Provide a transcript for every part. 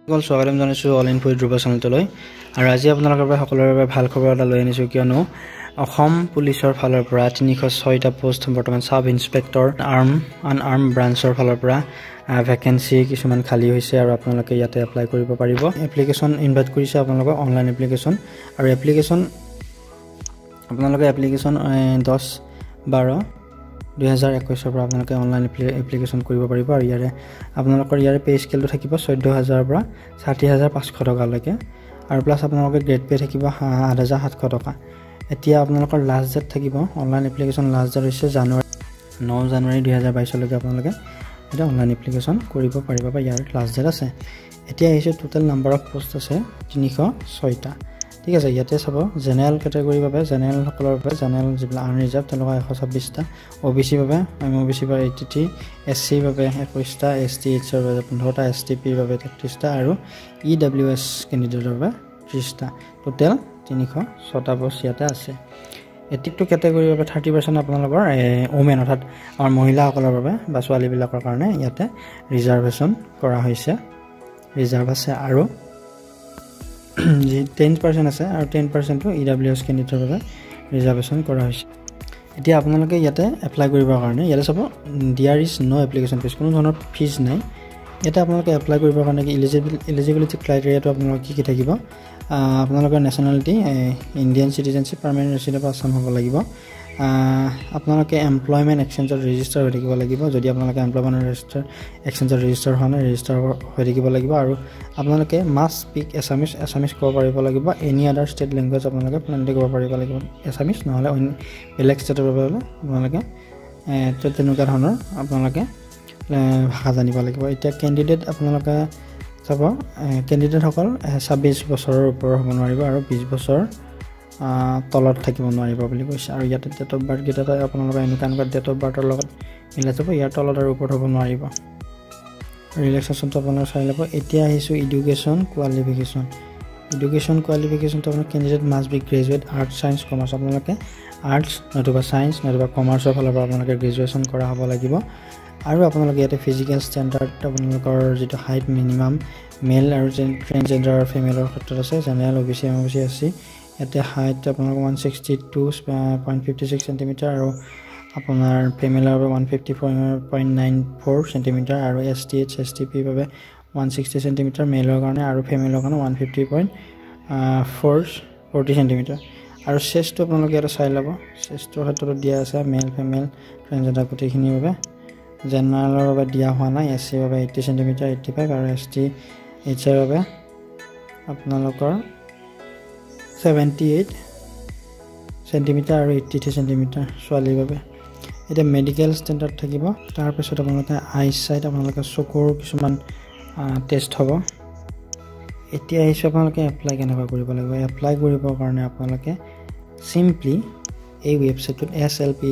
স্বাগতম জনাইছোঁ all in for Dhruv চেনেলটোলৈ আৰু আজি আপোনালোকৰ বাবে সকলোৰে বাবে ভাল খবৰ এটা লৈ আনিছোঁ কিয়নো অসম পুলিচৰ ফালৰ পৰা 306টা পোষ্ট বৰ্তমান সাব ইন্সপেক্টৰ আনআৰ্ম ব্ৰাঞ্চৰ ফালৰ পৰা ভ্যাকেন্সি কিছুমান খালী হৈছে আৰু আপোনালোকে ইয়াতে এপ্লাই কৰিব পাৰিব এপ্লিকেশন ইনভাইট কৰিছে আপোনালোকক অনলাইন এপ্লিকেশন আৰু আপোনালোকে এপ্লিকেশন 10/12/2021 পৰা আপোনালোকে অনলাইন এপ্লিকেশন কৰিব পাৰিব আৰু আপোনালোকৰ পে স্কেলটো থাকিব 14000 পৰা 60500 টকা লৈকে আৰু প্লাছ আপোনালোকে গ্ৰেড পে থাকিব 8700 টকা এতিয়া আপোনালোকৰ লাষ্ট ডেট থাকিব অনলাইন এপ্লিকেশন লাষ্ট ডেট হৈছে 9 জানুৱাৰী 2022 লৈকে আপোনালোকে এটা অনলাইন এপ্লিকেশন কৰিব পাৰিব বা ইয়াৰ লাষ্ট ডেট আছে এতিয়া আহিছে টোটাল নাম্বাৰ অফ পোষ্ট আছে 306টা ঠিক আছে ইয়াতে চাব জেনাৰেল ক্যাটাগৰী বাবে জেনাৰেল সকলৰ বাবে জেনাৰেল যিবিলাক আনৰিজাৰ্ভ তেওঁলোকৰ 126টা ওবিসি বাবে ওবিসি বাবে 83 এসসি বাবে 21টা এসটি এইচৰ বাবে 15টা এসটিপি বাবে 33টা আৰু ইডব্লিউএছ ক্যান্ডিডেটৰ বাবে 30টা টোটাল 306টা পোষ্ট ইয়াতে আছে এটিকটো ক্যাটাগৰী বাবে 30% আপোনালোকৰ ওমেন অৰ্থাৎ আমাৰ মহিলাসকলৰ বাবে বা ছোৱালীবিলাকৰ কাৰণে ইয়াতে ৰিজাৰ্ভেশন কৰা হৈছে ৰিজাৰ্ভ আছে আৰু 10% আছে আৰু 10% টো ইডব্লিউএছ ক্যান্ডিডেটৰ বাবে ৰিজাৰ্ভেশন কৰা হৈছে এতিয়া আপোনালোকে ইয়াতে এপ্লাই কৰিবৰ কাৰণে ইয়াতে চাব there is no application fees কোনো ধৰণৰ ফিজ নাই এটা আপোনালোকে এপ্লাই কৰিবৰ কাৰণে এলিজিবিলিটি ক্ৰাইটেৰিয়াটো আপোনালোকৰ কি থাকিব আপোনালোকৰ nationality Indian citizenship permanent ৰেসিডেন্ট Assam হ'ব লাগিব আপোনালোকে এমপ্লয়মেন্ট এক্সচেঞ্জত ৰেজিষ্টাৰ হৈ থাকিব লাগিব যদি আপোনালোকে এমপ্লয়মেন্ট এক্সচেঞ্জত ৰেজিষ্টাৰ হোৱা নাই ৰেজিষ্টাৰ হৈ থাকিব লাগিব আৰু আপোনালোকে মাষ্ট স্পীক এছামিছ ক'ব পাৰিব লাগিব এনি আদাৰ ষ্টেট লেংগুৱেজ আপোনালোকে প্লেনলি ক'ব পাৰিব লাগিব এছামিছ নহলে বেলেগ ষ্টেটৰ বাবে আপোনালোকে তেনেকুৱা ধৰণৰ আপোনালোকে ভাষা জানিব লাগিব এতিয়া ক্যান্ডিডেট আপোনালোকে চাব ক্যান্ডিডেট সকল 26 বছৰৰ ওপৰৰ হ'ব নোৱাৰিব আৰু 20 বছৰ তলত থাকিব নোৱাৰিব বুলি কৈছে আৰু ইয়াতে ডেট অফ বাৰ্থ গিটা আপোনালোকে এনেকুৱা ডেট অফ বাৰ্থৰ লগত মিলাই যাব ইয়াৰ তলত আৰু ওপৰত হ'ব নোৱাৰিব ৰিলেক্সেশনটো আপোনালোকে চাই ল'ব এতিয়া আহিছো এডুকেশন কোৱালিফিকেশনটো আপোনাৰ candidate must B graduate arts science commerce আপোনালোকে আৰ্টছ নতুবা সায়েন্স নতুবা কমাৰ্চৰ ফালৰ পৰা আপোনালোকে গ্ৰেজুৱেচন কৰা হ'ব লাগিব আৰু আপোনালোকে ইয়াতে ফিজিক্যাল ষ্টেণ্ডাৰ্ড আপোনালোকৰ যেটো হাইট মিনিমাম মেল আৰু ট্ৰান্সজেন্ডাৰ ফিমেলৰ ক্ষেত্ৰত আছে জেনাৰেল ওবিসি এমওবিসি এসসি ইয়াতে হাইট আপোনালোকৰ 162.56 সেন্টিমিটাৰ আৰু আপোনাৰ ফিমেলৰ 154.94 সেন্টিমিটাৰ আৰু এসটিএইচ এসটিপি বাবে 160 সেন্টিমিটাৰ মেলৰ কাৰণে আৰু ফিমেলৰ কাৰণে 150.40 সেন্টিমিটাৰ আৰু চেষ্টটো আপোনালোকে এটা চাই ল'ব চেষ্টৰ ক্ষেত্ৰত দিয়া আছে মেল ফিমেল ট্ৰান্সজেন্ডাৰ গোটেইখিনি বাবে জেনাৰেলৰ বাবে দিয়া হোৱা নাই এসসি বাবে 80 সেন্টিমিটাৰ 85 আৰু এসটি এইচৰ বাবে আপোনালোকৰ 78 সেন্টিমিটাৰ আৰু 83 সেন্টিমিটাৰ ছোৱালীৰ বাবে এটা মেডিকেল ষ্টেণ্ডাৰ্ড থাকিব তাৰ পিছত আপোনালোকে আই সাইট আপোনালোকে চকুৰ কিছুমান টেষ্ট হ'ব এতিয়া আহিছে আপোনালোকে এপ্লাই কেনেকৈ কৰিব লাগিব এপ্লাই কৰিবৰ কাৰণে আপোনালোকে সিম্পলি এই ৱেবসাইটত slprb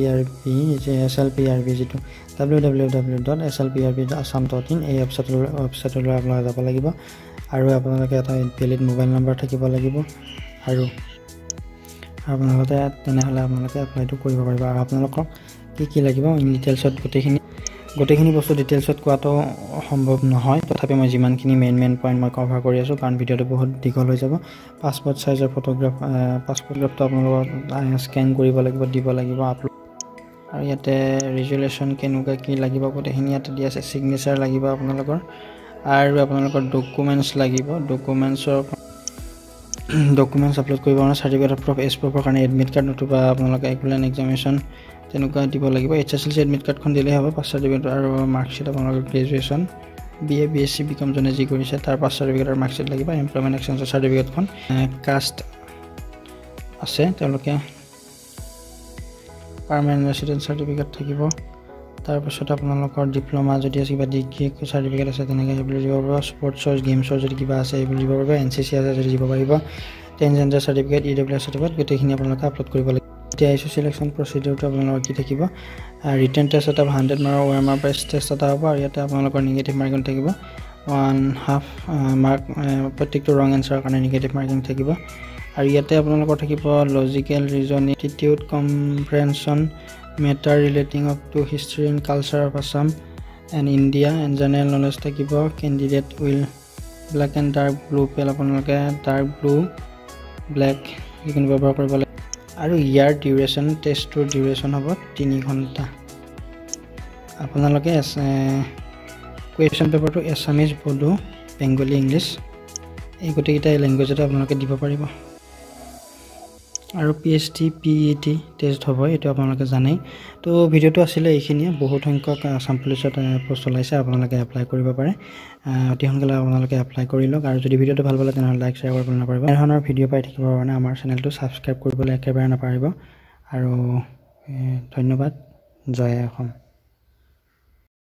যেটো www.slprb.assam.in এই ৱেবসাইটলৈ আপোনালোকে যাব লাগিব আৰু আপোনালোকে এটা ভ্যালিড মোবাইল নম্বৰ থাকিব লাগিব আৰু আপোনালোকে তেনেহলে আপোনালোকে এপ্লাইটো কৰিব পাৰিব আৰু আপোনালোকক কি লাগিব ইন ডিটেইলছত গোটেইখিনি বস্তু ডিটেইলছত কোৱাটো সম্ভৱ নহয় তথাপি মই যিমানখিনি মেইন পইণ্ট মই কভাৰ কৰি আছো কাৰণ ভিডিওটো বহুত দীঘল হৈ যাব পাসপোৰ্ট সাইজৰ পাসপোৰ্টটো আপোনালোকৰ স্ক্যান কৰিব লাগিব দিব লাগিব আপলোড আৰু ইয়াতে ৰেজুলেচন কেনেকুৱা কি লাগিব গোটেইখিনি ইয়াতে দিয়া আছে সিগনেচাৰ লাগিব আপোনালোকৰ আৰু আপোনালোকৰ ডকুমেন্টছ লাগিব ডকুমেন্টছ আপলোড কৰিব কাৰণে সাৰ্টিফিকেট অফ এজ প্ৰফৰ কাৰণে এডমিট কাৰ্ড নতুবা আপোনালোকে ইকুইভেলেন্ট এক্সামিনেশ্যন তেনেকুৱা দিব লাগিব এইচএসএলসি এডমিট কাৰ্ডখন দিলে হ'ব পাছ সাৰ্টিফিকেট আৰু মাৰ্কশিট আপোনালোকৰ গ্ৰেজুৱেচন বিএ বিএসসি বিকম জনে যি কৰিছে তাৰ পাছ সাৰ্টিফিকেট আৰু মাৰ্কশিট লাগিব এমপ্লয়মেন্ট এক্সচেঞ্জৰ সাৰ্টিফিকেটখন কাষ্ট আছে তেওঁলোকে পাৰ্মানেন্ট ৰেসিডেন্ট সাৰ্টিফিকেট থাকিব তাৰ পিছত আপোনালোকৰ ডিপ্লোমা যদি আছে কিবা ডিগ্ৰী সাৰ্টিফিকেট আছে তেনেকৈ এইবোৰ দিব পাৰিব স্পৰ্টছৰ গেমছৰ যদি কিবা আছে এইবোৰ দিব পাৰিব এনসিসি আছে যদি দিব পাৰিব ট্ৰান্সজেন্ডাৰ সাৰ্টিফিকেট ইডব্লিউএছ সাৰ্টিফিকেট গোটেইখিনি আপোনালোকে আপলোড কৰিব লাগিব এতিয়া আইছো সিলেকশন প্ৰসিডিউৰটো আপোনালোকৰ কি থাকিব ৰিটেন টেষ্ট এটা 100 মাৰ্কৰ ওএমআৰ প্ৰেছ টেষ্ট এটা হ'ব আৰু ইয়াতে আপোনালোকৰ নিগেটিভ মাৰ্কিং থাকিব 1/2 মাৰ্ক প্ৰত্যেকটো ৰং এনসাৰৰ কাৰণে নিগেটিভ মাৰ্কিং থাকিব আৰু ইয়াতে আপোনালোকৰ থাকিব logical reasoning attitude comprehension matter relating up to history and culture of Assam and India and general knowledge থাকিব candidate will black and dark blue পেল আপোনালোকে ডাৰ্ক ব্লু ব্লেক যিকোনো ব্যৱহাৰ কৰিব লাগে আৰু ইয়াৰ ডিউৰেশ্যন টেষ্টটোৰ ডিউৰেশ্যন হ'ব 3 ঘণ্টা আপোনালোকে কুৱেশ্যন পেপাৰটো এছামিজ বড়ো বেংগলী ইংলিছ এই গোটেইকেইটা লেংগুৱেজতে আপোনালোকে দিব পাৰিব আৰু PhD PET টেষ্ট হ'ব এইটো আপোনালোকে জানেই তো ভিডিঅ'টো আছিলে এইখিনিয়ে বহুত সংখ্যক আসাম পুলিচত পোষ্ট ওলাইছে আপোনালোকে এপ্লাই কৰিব পাৰে অতি সোনকালে আপোনালোকে এপ্লাই কৰি লওক আৰু যদি ভিডিঅ'টো ভাল পালে তেনেহ'লে লাইক শ্বেয়াৰ কৰিবলৈ নাপাহৰিব এই ধৰণৰ ভিডিঅ' পাই থাকিবৰ কাৰণে আমাৰ চেনেলটো ছাবস্ক্ৰাইব কৰিবলৈ একেবাৰে নাপাহৰিব আৰু ধন্যবাদ জয় অসম